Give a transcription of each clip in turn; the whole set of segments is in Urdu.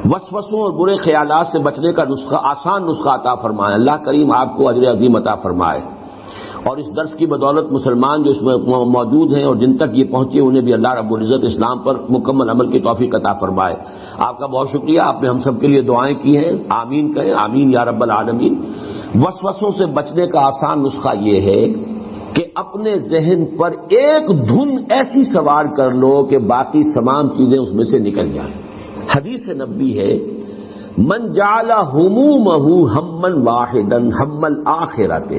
وسوسوں اور برے خیالات سے بچنے کا نسخہ، آسان نسخہ عطا فرمائے۔ اللہ کریم آپ کو اجر عظیم عطا فرمائے، اور اس درس کی بدولت مسلمان جو اس میں موجود ہیں اور جن تک یہ پہنچے انہیں بھی اللہ رب العزت اسلام پر مکمل عمل کی توفیق عطا فرمائے۔ آپ کا بہت شکریہ، آپ نے ہم سب کے لیے دعائیں کی ہیں، آمین کہیں، آمین یا رب العالمین۔ وسوسوں سے بچنے کا آسان نسخہ یہ ہے کہ اپنے ذہن پر ایک دھن ایسی سوار کر لو کہ باقی تمام چیزیں اس میں سے نکل جائیں۔ حدیث نبوی ہے، من جعل همومه ہما واحدا ہم الآخرۃ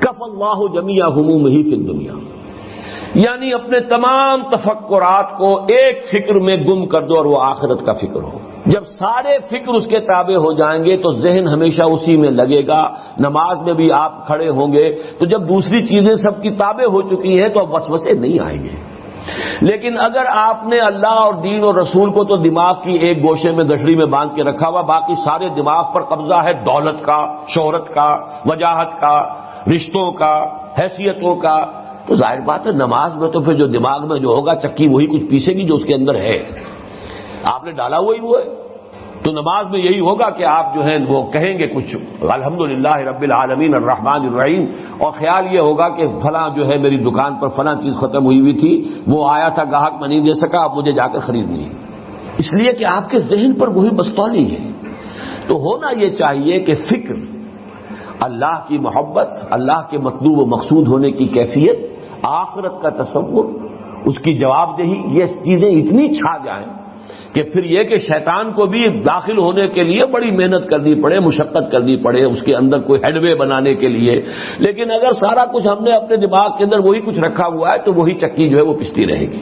کفى اللہ جمیع همومہ فی الدنیا، یعنی اپنے تمام تفکرات کو ایک فکر میں گم کر دو اور وہ آخرت کا فکر ہو۔ جب سارے فکر اس کے تابع ہو جائیں گے تو ذہن ہمیشہ اسی میں لگے گا، نماز میں بھی آپ کھڑے ہوں گے تو جب دوسری چیزیں سب کی تابع ہو چکی ہیں تو اب وسوسے نہیں آئیں گے۔ لیکن اگر آپ نے اللہ اور دین اور رسول کو تو دماغ کی ایک گوشے میں گٹھڑی میں باندھ کے رکھا ہوا، باقی سارے دماغ پر قبضہ ہے دولت کا، شہرت کا، وجاہت کا، رشتوں کا، حیثیتوں کا، تو ظاہر بات ہے نماز میں تو پھر جو دماغ میں جو ہوگا چکی وہی کچھ پیسے گی جو اس کے اندر ہے، آپ نے ڈالا وہی وہ ہے۔ تو نماز میں یہی ہوگا کہ آپ جو ہیں وہ کہیں گے کچھ الحمدللہ رب العالمین الرحمن الرحیم، اور خیال یہ ہوگا کہ فلاں جو ہے میری دکان پر فلاں چیز ختم ہوئی تھی، وہ آیا تھا گاہک میں نہیں دے سکا، اب مجھے جا کر خریدنی ہے، اس لیے کہ آپ کے ذہن پر وہی بستولی ہے۔ تو ہونا یہ چاہیے کہ فکر، اللہ کی محبت، اللہ کے مطلوب و مقصود ہونے کی کیفیت، آخرت کا تصور، اس کی جواب دہی، یہ چیزیں اتنی چھا جائیں کہ پھر یہ کہ شیطان کو بھی داخل ہونے کے لیے بڑی محنت کرنی پڑے، مشقت کرنی پڑے اس کے اندر کوئی ہیڈ وے بنانے کے لیے، لیکن اگر سارا کچھ ہم نے اپنے دماغ کے اندر وہی کچھ رکھا ہوا ہے تو وہی چکی جو ہے وہ پستی رہے گی۔